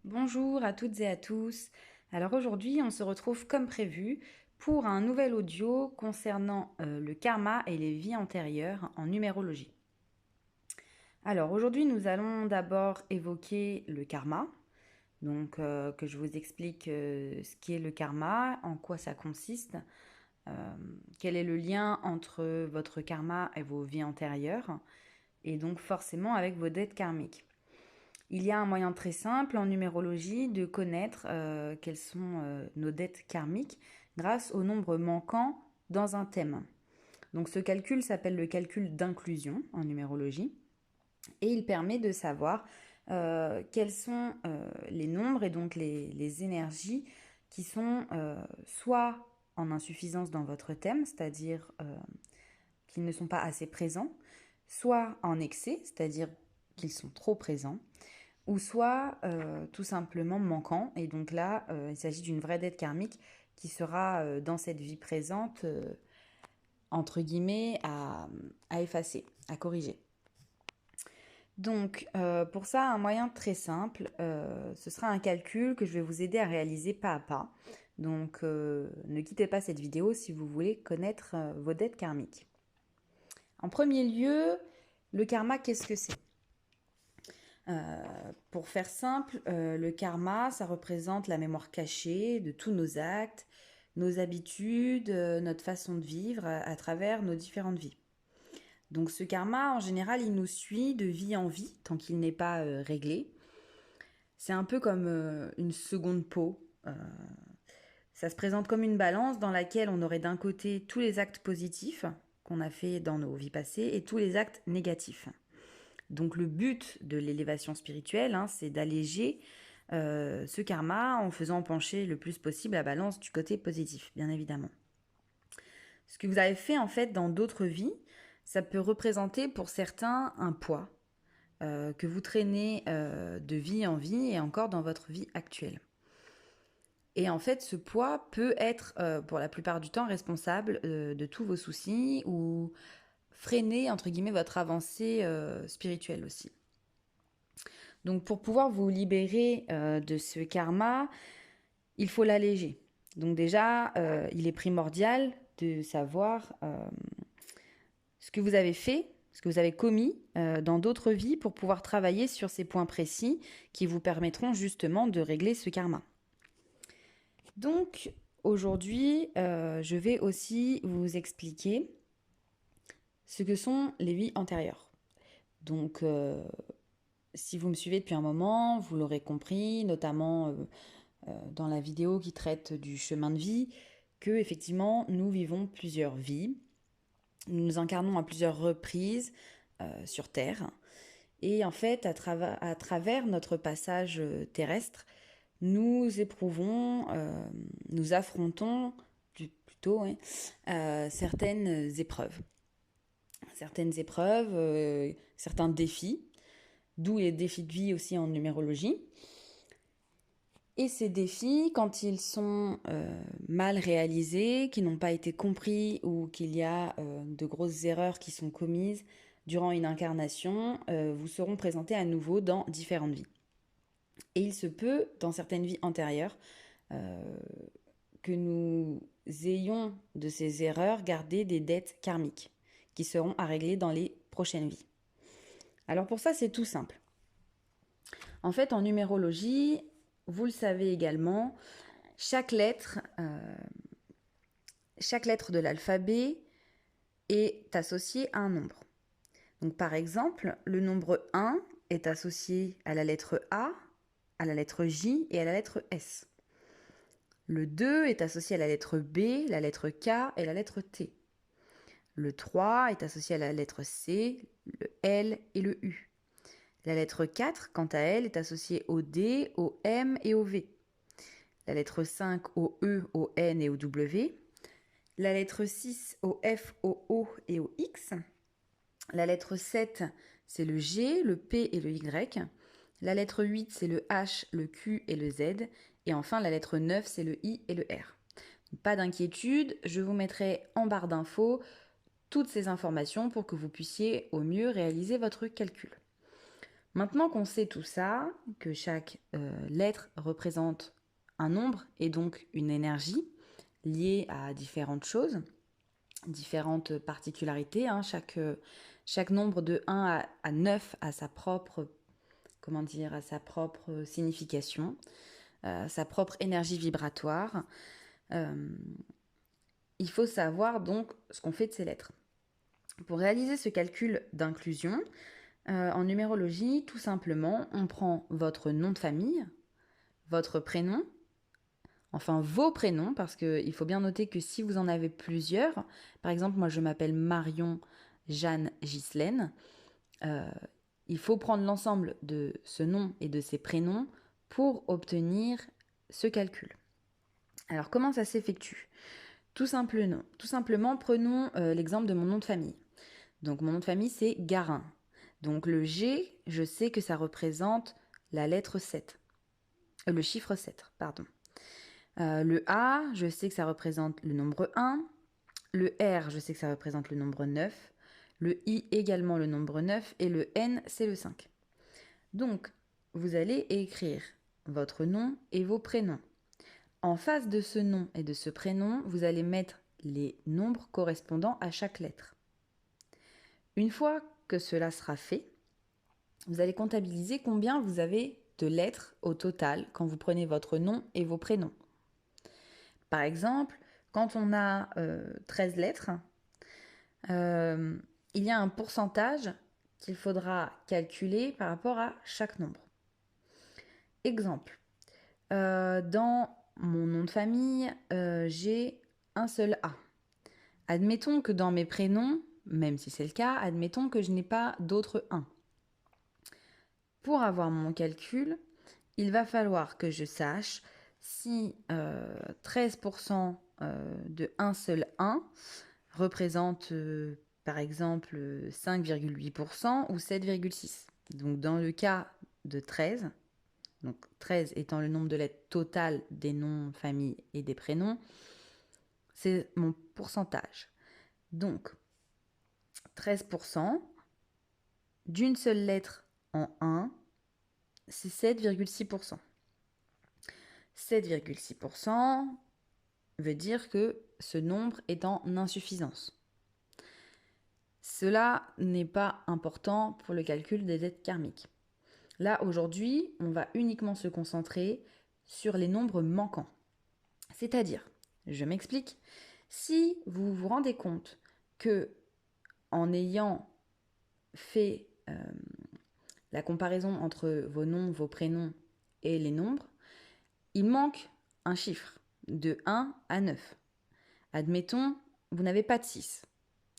Bonjour à toutes et à tous. Alors aujourd'hui, on se retrouve comme prévu pour un nouvel audio concernant le karma et les vies antérieures en numérologie. Alors aujourd'hui, nous allons d'abord évoquer le karma, donc que je vous explique ce qu'est le karma, en quoi ça consiste, quel est le lien entre votre karma et vos vies antérieures, et donc forcément avec vos dettes karmiques. Il y a un moyen très simple en numérologie de connaître quelles sont nos dettes karmiques grâce au nombre manquant dans un thème. Donc ce calcul s'appelle le calcul d'inclusion en numérologie et il permet de savoir quels sont les nombres et donc les énergies qui sont soit en insuffisance dans votre thème, c'est-à-dire qu'ils ne sont pas assez présents, soit en excès, c'est-à-dire qu'ils sont trop présents, ou soit tout simplement manquant. Et donc là, il s'agit d'une vraie dette karmique qui sera dans cette vie présente, entre guillemets, à effacer, à corriger. Donc pour ça, un moyen très simple, ce sera un calcul que je vais vous aider à réaliser pas à pas. Donc ne quittez pas cette vidéo si vous voulez connaître vos dettes karmiques. En premier lieu, le karma, qu'est-ce que c'est? Pour faire simple, le karma, ça représente la mémoire cachée de tous nos actes, nos habitudes, notre façon de vivre à travers nos différentes vies. Donc ce karma, en général, il nous suit de vie en vie tant qu'il n'est pas réglé. C'est un peu comme une seconde peau. Ça se présente comme une balance dans laquelle on aurait d'un côté tous les actes positifs qu'on a fait dans nos vies passées et tous les actes négatifs. Donc le but de l'élévation spirituelle, c'est d'alléger ce karma en faisant pencher le plus possible la balance du côté positif, bien évidemment. Ce que vous avez fait en fait dans d'autres vies, ça peut représenter pour certains un poids que vous traînez de vie en vie et encore dans votre vie actuelle. Et en fait, ce poids peut être pour la plupart du temps responsable de tous vos soucis ou freiner entre guillemets votre avancée spirituelle aussi. Donc pour pouvoir vous libérer de ce karma, il faut l'alléger. Donc déjà, il est primordial de savoir ce que vous avez fait, ce que vous avez commis dans d'autres vies pour pouvoir travailler sur ces points précis qui vous permettront justement de régler ce karma. Donc aujourd'hui, je vais aussi vous expliquer ce que sont les vies antérieures. Donc si vous me suivez depuis un moment, vous l'aurez compris, notamment dans la vidéo qui traite du chemin de vie, que effectivement nous vivons plusieurs vies. Nous nous incarnons à plusieurs reprises sur Terre. Et en fait, à travers notre passage terrestre, nous éprouvons, nous affrontons plutôt certaines épreuves. Certaines épreuves, certains défis, d'où les défis de vie aussi en numérologie. Et ces défis, quand ils sont mal réalisés, qui n'ont pas été compris ou qu'il y a de grosses erreurs qui sont commises durant une incarnation, vous seront présentés à nouveau dans différentes vies. Et il se peut, dans certaines vies antérieures, que nous ayons de ces erreurs gardé des dettes karmiques qui seront à régler dans les prochaines vies. Alors pour ça, c'est tout simple. En fait, en numérologie, vous le savez également, chaque lettre de l'alphabet est associée à un nombre. Donc par exemple, le nombre 1 est associé à la lettre A, à la lettre J et à la lettre S. Le 2 est associé à la lettre B, la lettre K et la lettre T. Le 3 est associé à la lettre C, le L et le U. La lettre 4, quant à elle, est associée au D, au M et au V. La lettre 5 au E, au N et au W. La lettre 6 au F, au O et au X. La lettre 7, c'est le G, le P et le Y. La lettre 8, c'est le H, le Q et le Z. Et enfin, la lettre 9, c'est le I et le R. Pas d'inquiétude, je vous mettrai en barre d'infos toutes ces informations pour que vous puissiez au mieux réaliser votre calcul. Maintenant qu'on sait tout ça, que chaque lettre représente un nombre et donc une énergie liée à différentes choses, différentes particularités, hein, chaque nombre de 1 à 9 a sa propre, a sa propre signification, sa propre énergie vibratoire. Il faut savoir donc ce qu'on fait de ces lettres. Pour réaliser ce calcul d'inclusion, en numérologie, tout simplement, on prend votre nom de famille, votre prénom, enfin vos prénoms, parce qu'il faut bien noter que si vous en avez plusieurs, par exemple, moi je m'appelle Marion Jeanne Ghislaine, il faut prendre l'ensemble de ce nom et de ces prénoms pour obtenir ce calcul. Alors comment ça s'effectue ? Tout simplement, prenons l'exemple de mon nom de famille. Donc mon nom de famille c'est Garin. Donc le G, je sais que ça représente la lettre 7. Le chiffre 7, pardon. Le A, je sais que ça représente le nombre 1. Le R, je sais que ça représente le nombre 9. Le I également le nombre 9. Et le N, c'est le 5. Donc, vous allez écrire votre nom et vos prénoms. En face de ce nom et de ce prénom, vous allez mettre les nombres correspondant à chaque lettre. Une fois que cela sera fait, vous allez comptabiliser combien vous avez de lettres au total quand vous prenez votre nom et vos prénoms. Par exemple, quand on a 13 lettres, il y a un pourcentage qu'il faudra calculer par rapport à chaque nombre. Exemple, dans mon nom de famille, j'ai un seul A. Admettons que dans mes prénoms, même si c'est le cas, admettons que je n'ai pas d'autres 1. Pour avoir mon calcul, il va falloir que je sache si 13% de un seul 1 représente par exemple 5,8% ou 7,6%. Donc dans le cas de 13, donc 13 étant le nombre de lettres totales des noms, familles et des prénoms, c'est mon pourcentage. Donc 13% d'une seule lettre en 1, c'est 7,6%. 7,6% veut dire que ce nombre est en insuffisance. Cela n'est pas important pour le calcul des dettes karmiques. Là, aujourd'hui, on va uniquement se concentrer sur les nombres manquants. C'est-à-dire, je m'explique, si vous vous rendez compte que en ayant fait la comparaison entre vos noms, vos prénoms et les nombres, il manque un chiffre de 1 à 9. Admettons, vous n'avez pas de 6.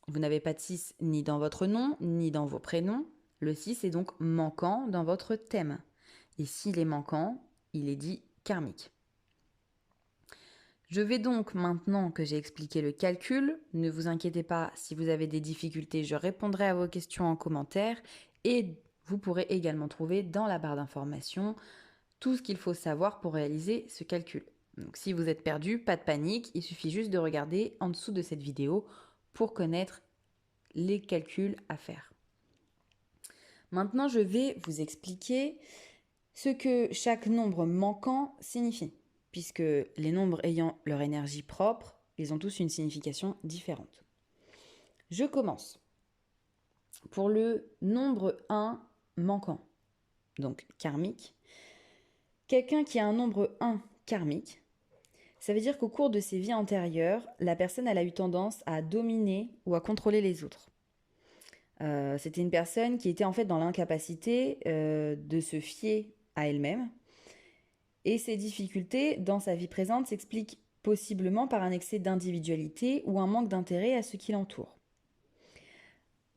Vous n'avez pas de 6 ni dans votre nom, ni dans vos prénoms. Le 6 est donc manquant dans votre thème. Et s'il est manquant, il est dit karmique. Je vais donc, maintenant que j'ai expliqué le calcul, ne vous inquiétez pas, si vous avez des difficultés, je répondrai à vos questions en commentaire et vous pourrez également trouver dans la barre d'informations tout ce qu'il faut savoir pour réaliser ce calcul. Donc si vous êtes perdu, pas de panique, il suffit juste de regarder en dessous de cette vidéo pour connaître les calculs à faire. Maintenant, je vais vous expliquer ce que chaque nombre manquant signifie, puisque les nombres ayant leur énergie propre, ils ont tous une signification différente. Je commence. Pour le nombre 1 manquant, donc karmique, quelqu'un qui a un nombre 1 karmique, ça veut dire qu'au cours de ses vies antérieures, la personne elle a eu tendance à dominer ou à contrôler les autres. C'était une personne qui était en fait dans l'incapacité de se fier à elle-même. Et ces difficultés dans sa vie présente s'expliquent possiblement par un excès d'individualité ou un manque d'intérêt à ce qui l'entoure.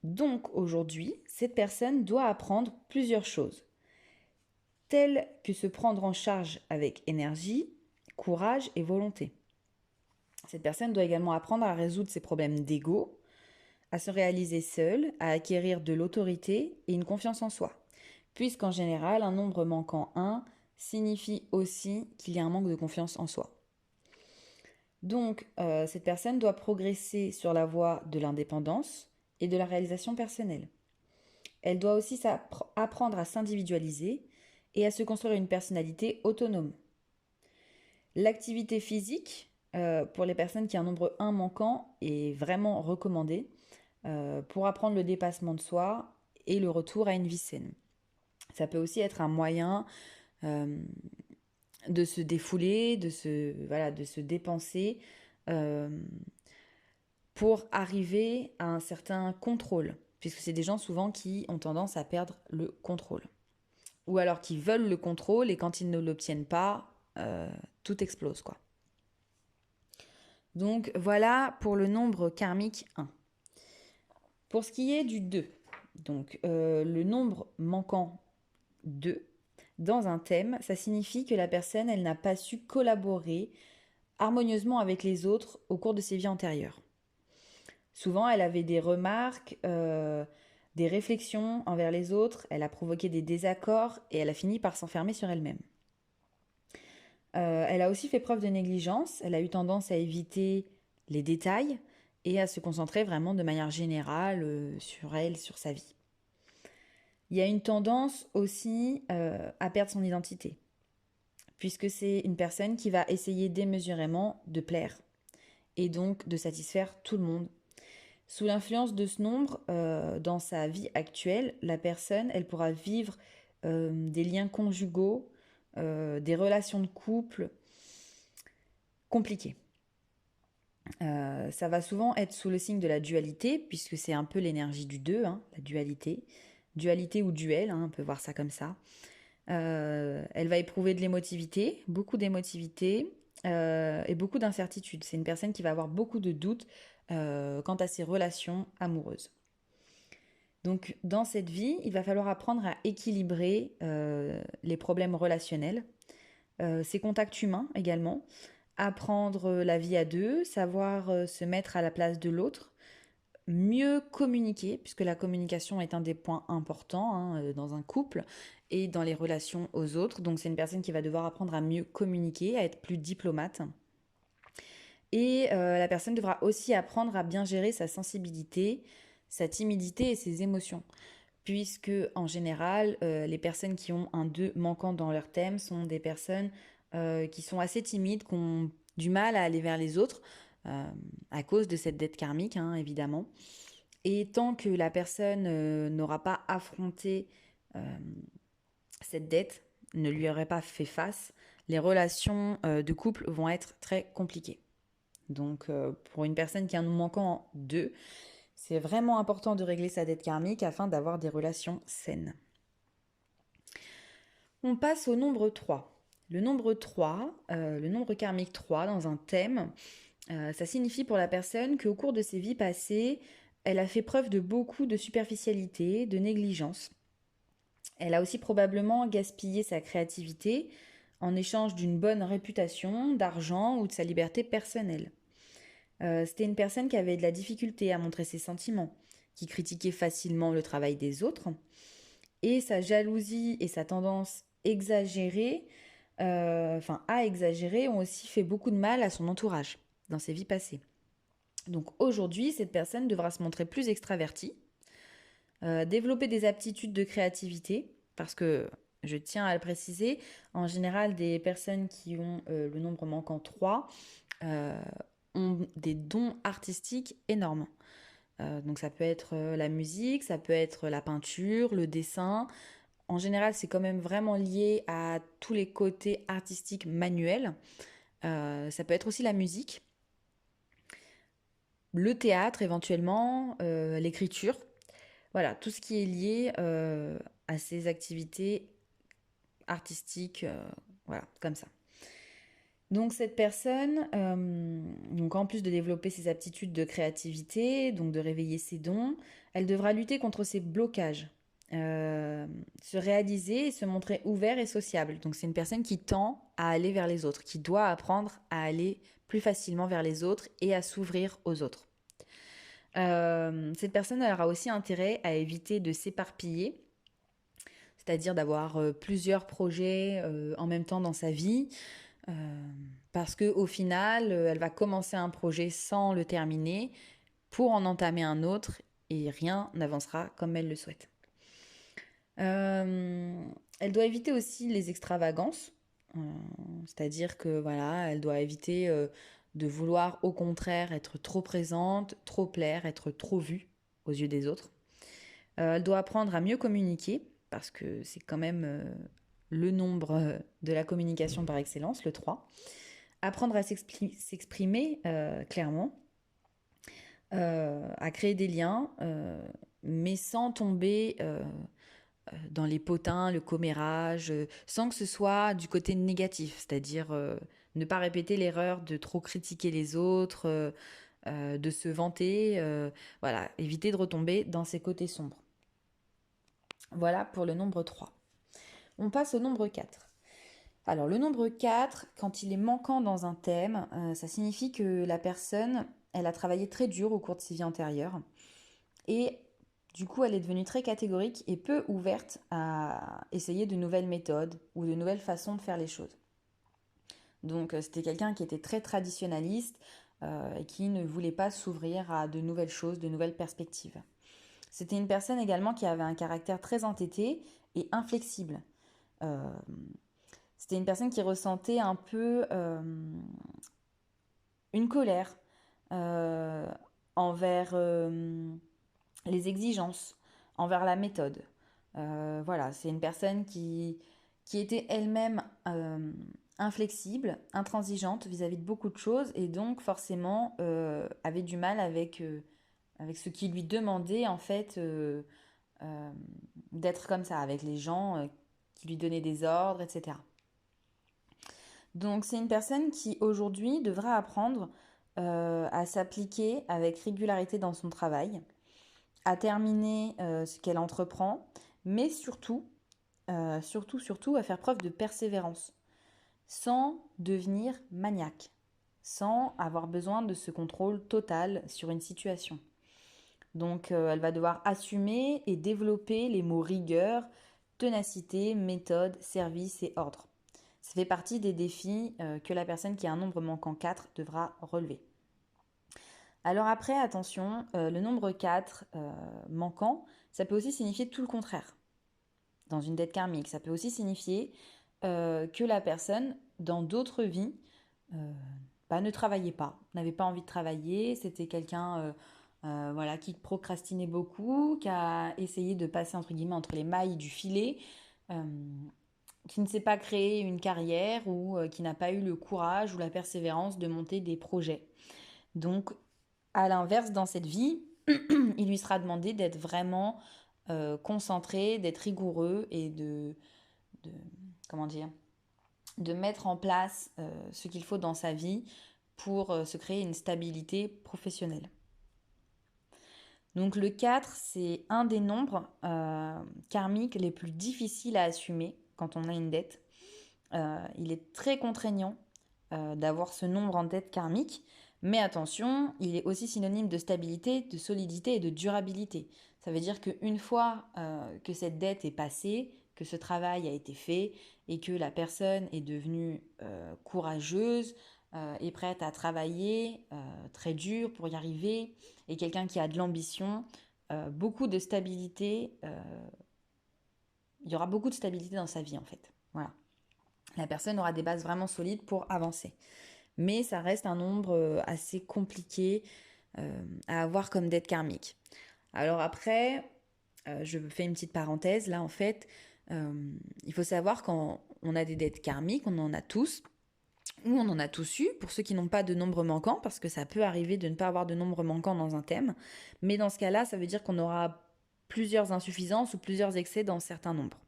Donc aujourd'hui, cette personne doit apprendre plusieurs choses, telles que se prendre en charge avec énergie, courage et volonté. Cette personne doit également apprendre à résoudre ses problèmes d'ego, à se réaliser seule, à acquérir de l'autorité et une confiance en soi, puisqu'en général, un nombre manquant 1 signifie aussi qu'il y a un manque de confiance en soi. Donc, cette personne doit progresser sur la voie de l'indépendance et de la réalisation personnelle. elle doit aussi apprendre à s'individualiser et à se construire une personnalité autonome. L'activité physique, pour les personnes qui ont un nombre 1 manquant, est vraiment recommandée pour apprendre le dépassement de soi et le retour à une vie saine. Ça peut aussi être un moyen de se défouler, de se dépenser euh, pour arriver à un certain contrôle, puisque c'est des gens souvent qui ont tendance à perdre le contrôle. Ou alors qui veulent le contrôle et quand ils ne l'obtiennent pas, tout explose, quoi. Donc voilà pour le nombre karmique 1. Pour ce qui est du 2, donc le nombre manquant 2, dans un thème, ça signifie que la personne, elle n'a pas su collaborer harmonieusement avec les autres au cours de ses vies antérieures. Souvent, elle avait des remarques, des réflexions envers les autres, elle a provoqué des désaccords et elle a fini par s'enfermer sur elle-même. Elle a aussi fait preuve de négligence, elle a eu tendance à éviter les détails et à se concentrer vraiment de manière générale sur elle, sur sa vie. Il y a une tendance aussi à perdre son identité, puisque c'est une personne qui va essayer démesurément de plaire et donc de satisfaire tout le monde. Sous l'influence de ce nombre, dans sa vie actuelle, la personne, elle pourra vivre des liens conjugaux, des relations de couple compliquées. Ça va souvent être sous le signe de la dualité, puisque c'est un peu l'énergie du 2, hein, la dualité. Dualité ou duel, hein, on peut voir ça comme ça. Elle va éprouver de l'émotivité, beaucoup d'émotivité et beaucoup d'incertitude. C'est une personne qui va avoir beaucoup de doutes quant à ses relations amoureuses. Donc dans cette vie, il va falloir apprendre à équilibrer les problèmes relationnels, ses contacts humains également, apprendre la vie à deux, savoir se mettre à la place de l'autre, mieux communiquer, puisque la communication est un des points importants hein, dans un couple et dans les relations aux autres. Donc c'est une personne qui va devoir apprendre à mieux communiquer, à être plus diplomate. Et la personne devra aussi apprendre à bien gérer sa sensibilité, sa timidité et ses émotions. Puisque en général, les personnes qui ont un 2 manquant dans leur thème sont des personnes qui sont assez timides, qui ont du mal à aller vers les autres, à cause de cette dette karmique, hein, évidemment. Et tant que la personne n'aura pas affronté cette dette, ne lui aurait pas fait face, les relations de couple vont être très compliquées. Donc pour une personne qui a un manquant 2, c'est vraiment important de régler sa dette karmique afin d'avoir des relations saines. On passe au nombre 3. Le nombre 3, le nombre karmique 3 dans un thème, ça signifie pour la personne qu'au cours de ses vies passées, elle a fait preuve de beaucoup de superficialité, de négligence. Elle a aussi probablement gaspillé sa créativité en échange d'une bonne réputation, d'argent ou de sa liberté personnelle. C'était une personne qui avait de la difficulté à montrer ses sentiments, qui critiquait facilement le travail des autres, et sa jalousie et sa tendance exagérée, à exagérer, ont aussi fait beaucoup de mal à son entourage dans ses vies passées. Donc aujourd'hui, cette personne devra se montrer plus extravertie, développer des aptitudes de créativité, parce que, je tiens à le préciser, en général, des personnes qui ont le nombre manquant 3 ont des dons artistiques énormes. Donc ça peut être la musique, ça peut être la peinture, le dessin. En général, c'est quand même vraiment lié à tous les côtés artistiques manuels. Ça peut être aussi la musique, le théâtre éventuellement, l'écriture. Voilà, tout ce qui est lié à ces activités artistiques, voilà, comme ça. Donc cette personne, donc en plus de développer ses aptitudes de créativité, donc de réveiller ses dons, elle devra lutter contre ses blocages, se réaliser et se montrer ouvert et sociable. Donc c'est une personne qui tend à aller vers les autres, qui doit apprendre à aller plus facilement vers les autres et à s'ouvrir aux autres. Cette personne elle aura aussi intérêt à éviter de s'éparpiller, c'est-à-dire d'avoir plusieurs projets en même temps dans sa vie, parce qu'au final, elle va commencer un projet sans le terminer pour en entamer un autre et rien n'avancera comme elle le souhaite. Euh, Elle doit éviter aussi les extravagances, euh, c'est-à-dire que voilà, elle doit éviter de vouloir au contraire être trop présente, trop plaire, être trop vue aux yeux des autres. Elle doit apprendre à mieux communiquer, parce que c'est quand même le nombre de la communication par excellence, le 3. Apprendre à s'exprimer clairement, à créer des liens, mais sans tomber dans les potins, le commérage, sans que ce soit du côté négatif, c'est-à-dire ne pas répéter l'erreur de trop critiquer les autres, de se vanter, voilà, éviter de retomber dans ces côtés sombres. Voilà pour le nombre 3. On passe au nombre 4. Alors le nombre 4, quand il est manquant dans un thème, ça signifie que la personne, elle a travaillé très dur au cours de ses vies antérieures et du coup elle est devenue très catégorique et peu ouverte à essayer de nouvelles méthodes ou de nouvelles façons de faire les choses. Donc c'était quelqu'un qui était très traditionnaliste et qui ne voulait pas s'ouvrir à de nouvelles choses, de nouvelles perspectives. C'était une personne également qui avait un caractère très entêté et inflexible. Euh, C'était une personne qui ressentait un peu une colère euh, envers les exigences, envers la méthode. Voilà, c'est une personne qui était elle-même inflexible, intransigeante vis-à-vis de beaucoup de choses et donc forcément avait du mal avec ce qui lui demandait en fait euh, d'être comme ça, avec les gens qui lui donnaient des ordres, etc. Donc c'est une personne qui aujourd'hui devra apprendre à s'appliquer avec régularité dans son travail, à terminer ce qu'elle entreprend, mais surtout à faire preuve de persévérance, sans devenir maniaque, sans avoir besoin de ce contrôle total sur une situation. Donc elle va devoir assumer et développer les mots rigueur, ténacité, méthode, service et ordre. Ça fait partie des défis que la personne qui a un nombre manquant 4 devra relever. Alors après, attention, le nombre 4 manquant, ça peut aussi signifier tout le contraire. Dans une dette karmique, ça peut aussi signifier que la personne, dans d'autres vies, euh, ne travaillait pas, n'avait pas envie de travailler, c'était quelqu'un voilà, qui procrastinait beaucoup, qui a essayé de passer entre guillemets entre les mailles du filet, euh, qui ne s'est pas créé une carrière ou qui n'a pas eu le courage ou la persévérance de monter des projets. Donc, à l'inverse, dans cette vie, il lui sera demandé d'être vraiment concentré, d'être rigoureux et de comment dire, de mettre en place ce qu'il faut dans sa vie pour se créer une stabilité professionnelle. Donc le 4, c'est un des nombres karmiques les plus difficiles à assumer quand on a une dette. Il est très contraignant d'avoir ce nombre en dette karmique, mais attention, il est aussi synonyme de stabilité, de solidité et de durabilité. Ça veut dire qu'une fois que cette dette est passée, que ce travail a été fait et que la personne est devenue courageuse et prête à travailler très dur pour y arriver, et quelqu'un qui a de l'ambition, beaucoup de stabilité, il y aura beaucoup de stabilité dans sa vie en fait. Voilà. La personne aura des bases vraiment solides pour avancer. Mais ça reste un nombre assez compliqué à avoir comme dette karmique. Alors après, je fais une petite parenthèse, là en fait, il faut savoir quand on a des dettes karmiques, on en a tous, ou on en a tous eu, pour ceux qui n'ont pas de nombre manquant, parce que ça peut arriver de ne pas avoir de nombre manquant dans un thème, mais dans ce cas-là, ça veut dire qu'on aura plusieurs insuffisances ou plusieurs excès dans certains nombres.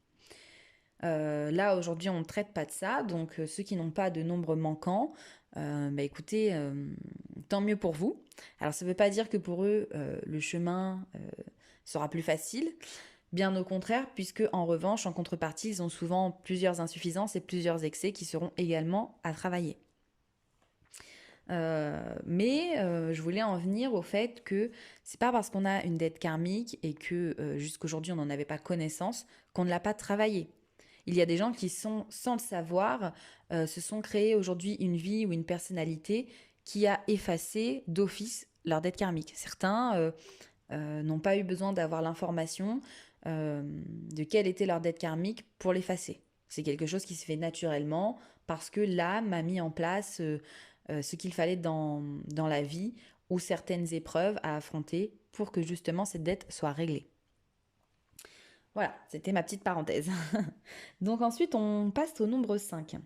Là, aujourd'hui, on ne traite pas de ça, donc ceux qui n'ont pas de nombre manquant, écoutez, tant mieux pour vous. Alors, ça ne veut pas dire que pour eux, le chemin sera plus facile, bien au contraire, puisque en revanche, en contrepartie, ils ont souvent plusieurs insuffisances et plusieurs excès qui seront également à travailler. Je voulais en venir au fait que c'est pas parce qu'on a une dette karmique et que jusqu'aujourd'hui on n'en avait pas connaissance qu'on ne l'a pas travaillé. Il y a des gens qui sont, sans le savoir, se sont créés aujourd'hui une vie ou une personnalité qui a effacé d'office leur dette karmique. Certains n'ont pas eu besoin d'avoir l'information de quelle était leur dette karmique pour l'effacer. C'est quelque chose qui se fait naturellement parce que l'âme a mis en place ce qu'il fallait dans la vie ou certaines épreuves à affronter pour que justement cette dette soit réglée. Voilà, c'était ma petite parenthèse. Donc ensuite, on passe au nombre 5.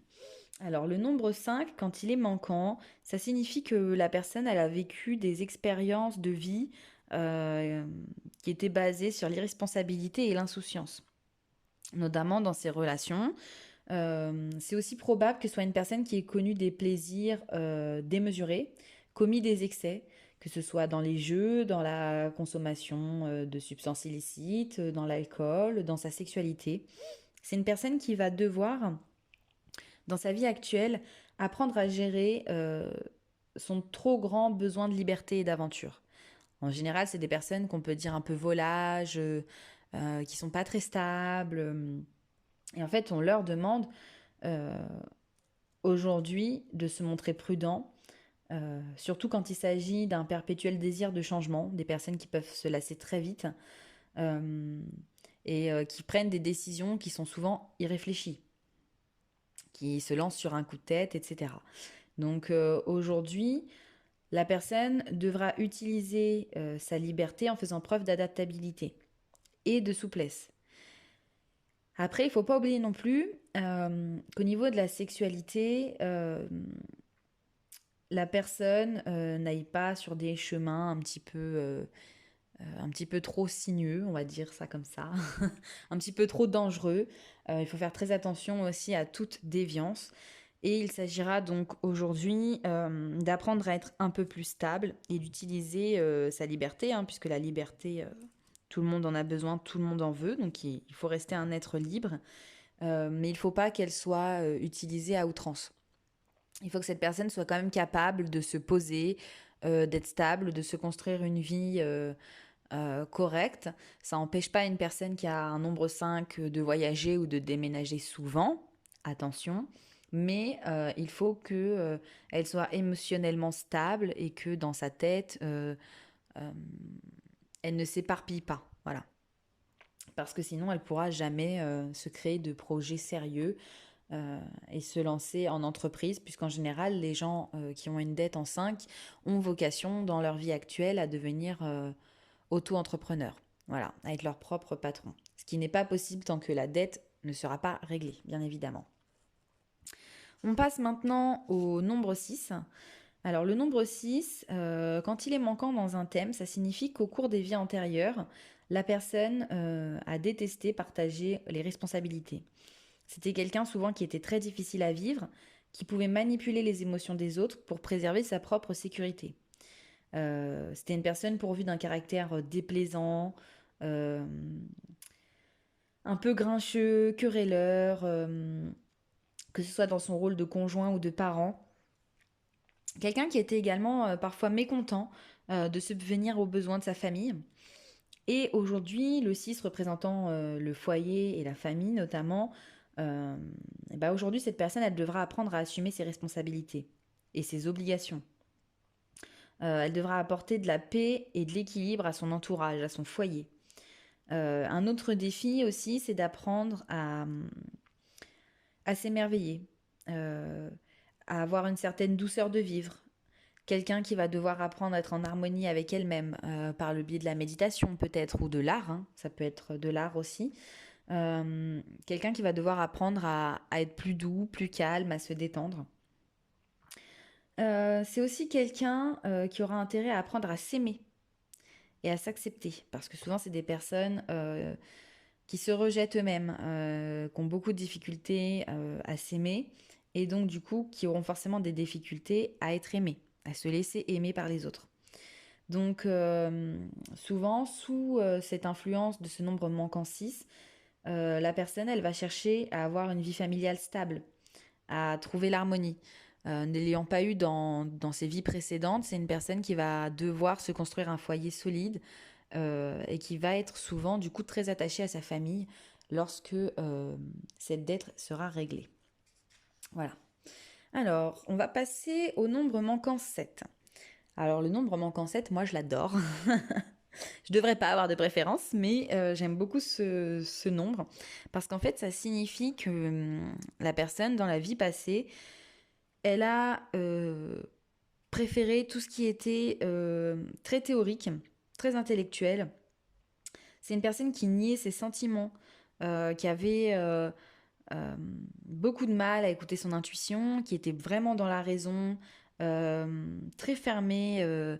Alors le nombre 5, quand il est manquant, ça signifie que la personne, elle a vécu des expériences de vie euh, qui étaient basées sur l'irresponsabilité et l'insouciance, notamment dans ses relations. C'est aussi probable que ce soit une personne qui ait connu des plaisirs démesurés, commis des excès, que ce soit dans les jeux, dans la consommation de substances illicites, dans l'alcool, dans sa sexualité. C'est une personne qui va devoir, dans sa vie actuelle, apprendre à gérer son trop grand besoin de liberté et d'aventure. En général, c'est des personnes qu'on peut dire un peu volages, qui sont pas très stables. Et en fait, on leur demande euh, aujourd'hui de se montrer prudent, surtout quand il s'agit d'un perpétuel désir de changement, des personnes qui peuvent se lasser très vite euh, et qui prennent des décisions qui sont souvent irréfléchies, qui se lancent sur un coup de tête, etc. Donc aujourd'hui, la personne devra utiliser sa liberté en faisant preuve d'adaptabilité et de souplesse. Après, il ne faut pas oublier non plus qu'au niveau de la sexualité, la personne n'aille pas sur des chemins un petit peu trop sinueux, on va dire ça comme ça, un petit peu trop dangereux. Il faut faire très attention aussi à toute déviance. Et il s'agira donc aujourd'hui d'apprendre à être un peu plus stable et d'utiliser sa liberté, hein, puisque la liberté, tout le monde en a besoin, tout le monde en veut, donc il faut rester un être libre, mais il ne faut pas qu'elle soit utilisée à outrance. Il faut que cette personne soit quand même capable de se poser, d'être stable, de se construire une vie correcte. Ça n'empêche pas une personne qui a un nombre 5 de voyager ou de déménager souvent, attention, mais il faut que elle soit émotionnellement stable et que dans sa tête, euh, elle ne s'éparpille pas. Voilà. Parce que sinon, elle ne pourra jamais se créer de projets sérieux et se lancer en entreprise, puisqu'en général, les gens qui ont une dette en 5 ont vocation dans leur vie actuelle à devenir auto-entrepreneurs, voilà, à être leur propre patron. Ce qui n'est pas possible tant que la dette ne sera pas réglée, bien évidemment. On passe maintenant au nombre 6. Alors le nombre 6, quand il est manquant dans un thème, ça signifie qu'au cours des vies antérieures, la personne a détesté partager les responsabilités. C'était quelqu'un souvent qui était très difficile à vivre, qui pouvait manipuler les émotions des autres pour préserver sa propre sécurité. C'était une personne pourvue d'un caractère déplaisant, euh, un peu grincheux, querelleur, que ce soit dans son rôle de conjoint ou de parent. Quelqu'un qui était également parfois mécontent de subvenir aux besoins de sa famille. Et aujourd'hui, le 6 représentant le foyer et la famille notamment, euh, et ben aujourd'hui, cette personne, elle devra apprendre à assumer ses responsabilités et ses obligations. Elle devra apporter de la paix et de l'équilibre à son entourage, à son foyer. Un autre défi aussi, c'est d'apprendre à s'émerveiller, euh, à avoir une certaine douceur de vivre. Quelqu'un qui va devoir apprendre à être en harmonie avec elle-même par le biais de la méditation peut-être ou de l'art, hein, ça peut être de l'art aussi. Quelqu'un qui va devoir apprendre à être plus doux, plus calme, à se détendre. C'est aussi quelqu'un qui aura intérêt à apprendre à s'aimer et à s'accepter. Parce que souvent, c'est des personnes qui se rejettent eux-mêmes, qui ont beaucoup de difficultés à s'aimer, et donc du coup, qui auront forcément des difficultés à être aimés, à se laisser aimer par les autres. Donc souvent, sous cette influence de ce nombre manquant 6, la personne, elle va chercher à avoir une vie familiale stable, à trouver l'harmonie. Ne l'ayant pas eu dans ses vies précédentes, c'est une personne qui va devoir se construire un foyer solide et qui va être souvent du coup très attachée à sa famille lorsque cette dette sera réglée. Voilà. Alors, on va passer au nombre manquant 7. Alors, le nombre manquant 7, moi je l'adore. Je devrais pas avoir de préférence, mais j'aime beaucoup ce nombre parce qu'en fait, ça signifie que la personne dans la vie passée, elle a préféré tout ce qui était très théorique, très intellectuel. C'est une personne qui niait ses sentiments, qui avait euh, beaucoup de mal à écouter son intuition, qui était vraiment dans la raison, très fermée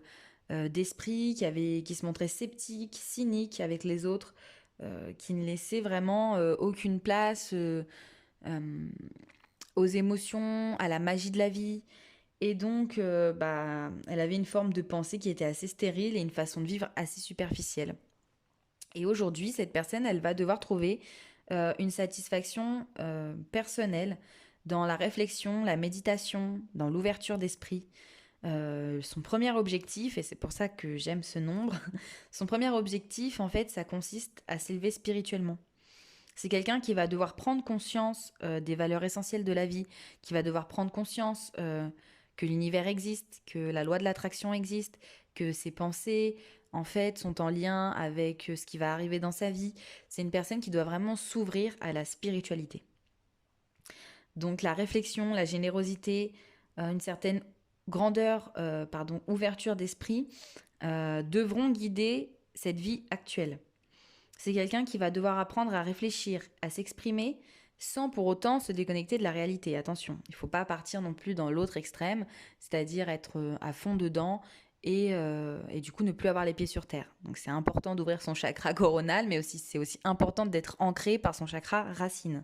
d'esprit, qui se montrait sceptique, cynique avec les autres, qui ne laissait vraiment aucune place euh, aux émotions, à la magie de la vie. Et donc, elle avait une forme de pensée qui était assez stérile et une façon de vivre assez superficielle. Et aujourd'hui, cette personne, elle va devoir trouver une satisfaction personnelle dans la réflexion, la méditation, dans l'ouverture d'esprit. Son premier objectif, et c'est pour ça que j'aime ce nombre, son premier objectif, en fait, ça consiste à s'élever spirituellement. C'est quelqu'un qui va devoir prendre conscience des valeurs essentielles de la vie, qui va devoir prendre conscience que l'univers existe, que la loi de l'attraction existe, que ses pensées, en fait, sont en lien avec ce qui va arriver dans sa vie. C'est une personne qui doit vraiment s'ouvrir à la spiritualité. Donc la réflexion, la générosité, une certaine ouverture d'esprit devront guider cette vie actuelle. C'est quelqu'un qui va devoir apprendre à réfléchir, à s'exprimer, sans pour autant se déconnecter de la réalité. Attention, il ne faut pas partir non plus dans l'autre extrême, c'est-à-dire être à fond dedans et du coup ne plus avoir les pieds sur terre. Donc c'est important d'ouvrir son chakra coronal, mais aussi c'est aussi important d'être ancré par son chakra racine.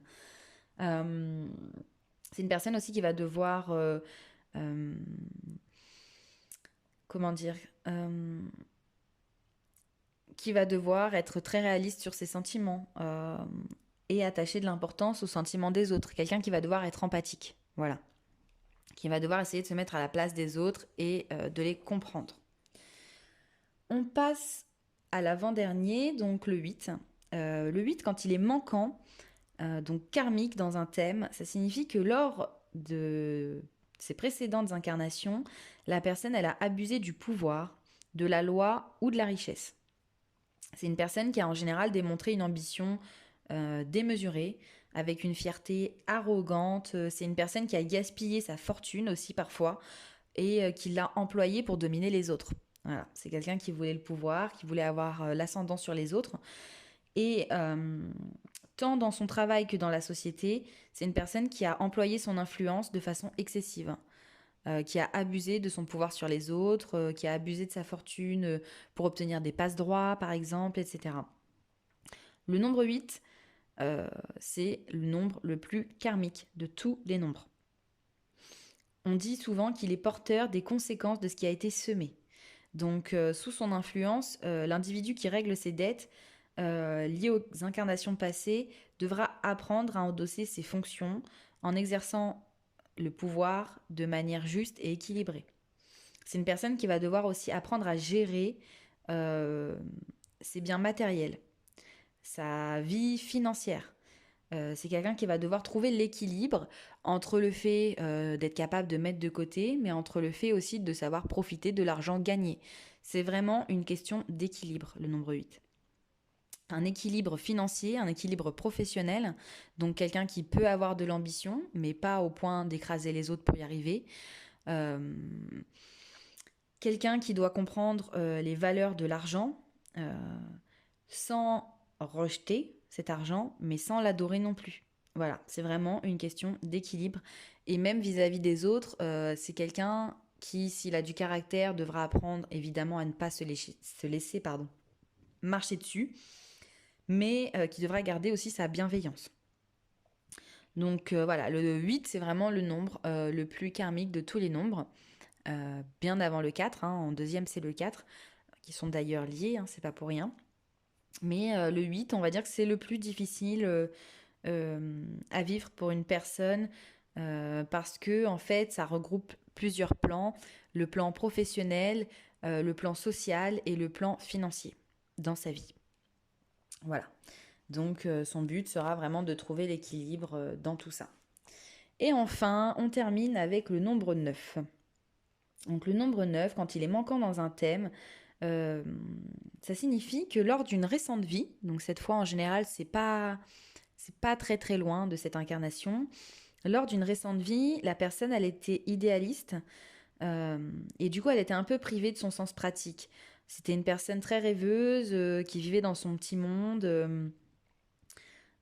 Euh, c'est une personne aussi qui va devoir, euh, comment dire, qui va devoir être très réaliste sur ses sentiments et attacher de l'importance aux sentiments des autres. Quelqu'un qui va devoir être empathique, voilà. Qui va devoir essayer de se mettre à la place des autres et de les comprendre. On passe à l'avant-dernier, donc le 8. Le 8, quand il est manquant, donc karmique dans un thème, ça signifie que lors de ses précédentes incarnations, la personne, elle a abusé du pouvoir, de la loi ou de la richesse. C'est une personne qui a en général démontré une ambition démesurée, avec une fierté arrogante. C'est une personne qui a gaspillé sa fortune aussi parfois et qui l'a employée pour dominer les autres. Voilà, c'est quelqu'un qui voulait le pouvoir, qui voulait avoir l'ascendant sur les autres. Et tant dans son travail que dans la société, c'est une personne qui a employé son influence de façon excessive, qui a abusé de son pouvoir sur les autres, qui a abusé de sa fortune pour obtenir des passe-droits, par exemple, etc. Le nombre 8, c'est le nombre le plus karmique de tous les nombres. On dit souvent qu'il est porteur des conséquences de ce qui a été semé. Donc, sous son influence, l'individu qui règle ses dettes liées aux incarnations passées devra apprendre à endosser ses fonctions en exerçant le pouvoir de manière juste et équilibrée. C'est une personne qui va devoir aussi apprendre à gérer euh, ses biens matériels, sa vie financière. C'est quelqu'un qui va devoir trouver l'équilibre entre le fait d'être capable de mettre de côté, mais entre le fait aussi de savoir profiter de l'argent gagné. C'est vraiment une question d'équilibre, le nombre 8. Un équilibre financier, un équilibre professionnel, donc quelqu'un qui peut avoir de l'ambition, mais pas au point d'écraser les autres pour y arriver. Euh, Quelqu'un qui doit comprendre les valeurs de l'argent euh, sans rejeter cet argent, mais sans l'adorer non plus. Voilà, c'est vraiment une question d'équilibre. Et même vis-à-vis des autres, c'est quelqu'un qui, s'il a du caractère, devra apprendre évidemment à ne pas se laisser marcher dessus, mais qui devra garder aussi sa bienveillance. Donc voilà, le 8, c'est vraiment le nombre le plus karmique de tous les nombres, bien avant le 4, hein. En deuxième, c'est le 4, qui sont d'ailleurs liés, hein, c'est pas pour rien. Mais le 8, on va dire que c'est le plus difficile à vivre pour une personne parce que en fait, ça regroupe plusieurs plans, le plan professionnel, le plan social et le plan financier dans sa vie. Voilà. Donc son but sera vraiment de trouver l'équilibre dans tout ça. Et enfin, on termine avec le nombre 9. Donc le nombre 9, quand il est manquant dans un thème, Euh, Ça signifie que lors d'une récente vie, donc cette fois en général c'est pas très très loin de cette incarnation, lors d'une récente vie, la personne elle était idéaliste et du coup elle était un peu privée de son sens pratique. C'était une personne très rêveuse qui vivait dans son petit monde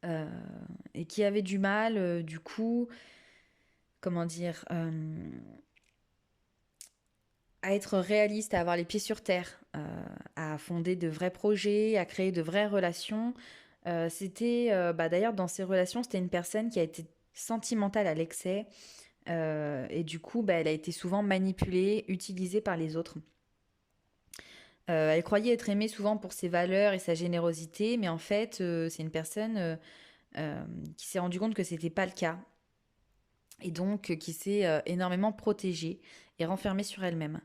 euh, et qui avait du mal du coup, comment dire, à être réaliste, à avoir les pieds sur terre, à fonder de vrais projets, à créer de vraies relations. D'ailleurs dans ces relations, c'était une personne qui a été sentimentale à l'excès et du coup, elle a été souvent manipulée, utilisée par les autres. Elle croyait être aimée souvent pour ses valeurs et sa générosité, mais en fait, c'est une personne qui s'est rendu compte que c'était pas le cas et donc qui s'est énormément protégée et renfermée sur elle-même.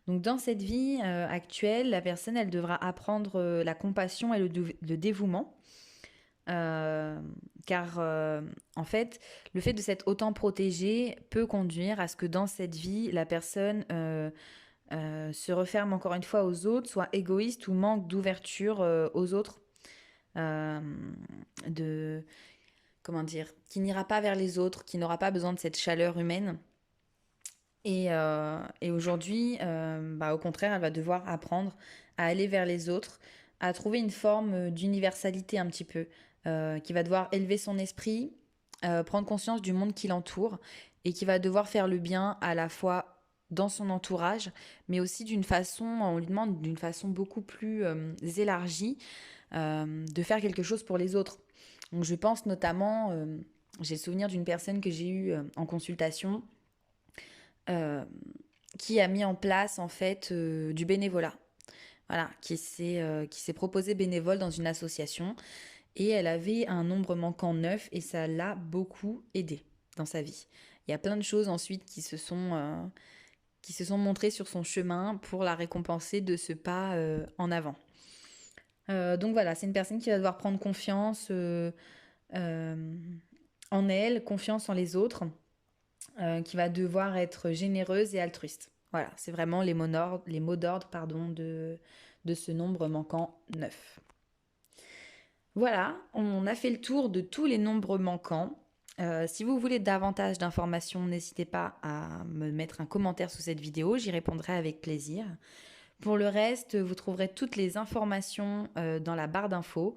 Donc dans cette vie actuelle, la personne, elle devra apprendre la compassion et le dévouement, euh, car en fait, le fait de s'être autant protégée peut conduire à ce que dans cette vie, la personne se referme encore une fois aux autres, soit égoïste ou manque d'ouverture aux autres, euh, de comment dire, qui n'ira pas vers les autres, qui n'aura pas besoin de cette chaleur humaine. Et aujourd'hui, au contraire, elle va devoir apprendre à aller vers les autres, à trouver une forme d'universalité un petit peu, qui va devoir élever son esprit, prendre conscience du monde qui l'entoure, et qui va devoir faire le bien à la fois dans son entourage, mais aussi on lui demande d'une façon beaucoup plus élargie, de faire quelque chose pour les autres. Donc je pense notamment, j'ai le souvenir d'une personne que j'ai eue en consultation, euh, qui a mis en place en fait du bénévolat. Voilà, qui s'est proposée bénévole dans une association et elle avait un nombre manquant 9 et ça l'a beaucoup aidé dans sa vie. Il y a plein de choses ensuite qui se sont montrées sur son chemin pour la récompenser de ce pas en avant. Donc voilà, c'est une personne qui va devoir prendre confiance euh, en elle, confiance en les autres, qui va devoir être généreuse et altruiste. Voilà, c'est vraiment les mots d'ordre pardon, de ce nombre manquant 9. Voilà, on a fait le tour de tous les nombres manquants. Si vous voulez davantage d'informations, n'hésitez pas à me mettre un commentaire sous cette vidéo, j'y répondrai avec plaisir. Pour le reste, vous trouverez toutes les informations dans la barre d'infos.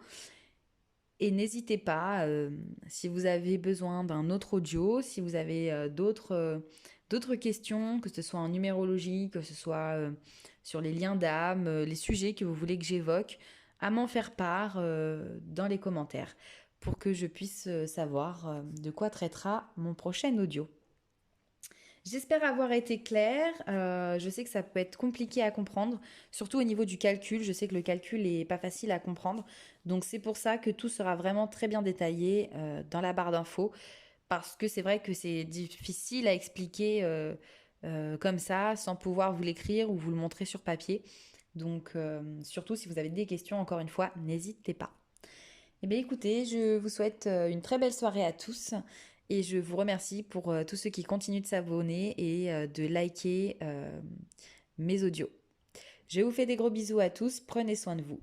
Et n'hésitez pas, si vous avez besoin d'un autre audio, si vous avez d'autres questions, que ce soit en numérologie, que ce soit sur les liens d'âme, les sujets que vous voulez que j'évoque, à m'en faire part dans les commentaires pour que je puisse savoir de quoi traitera mon prochain audio. J'espère avoir été claire. Je sais que ça peut être compliqué à comprendre, surtout au niveau du calcul. Je sais que le calcul est pas facile à comprendre. Donc c'est pour ça que tout sera vraiment très bien détaillé dans la barre d'infos. Parce que c'est vrai que c'est difficile à expliquer comme ça, sans pouvoir vous l'écrire ou vous le montrer sur papier. Donc surtout si vous avez des questions, encore une fois, n'hésitez pas. Eh bien écoutez, je vous souhaite une très belle soirée à tous et je vous remercie pour tous ceux qui continuent de s'abonner et de liker mes audios. Je vous fais des gros bisous à tous, prenez soin de vous.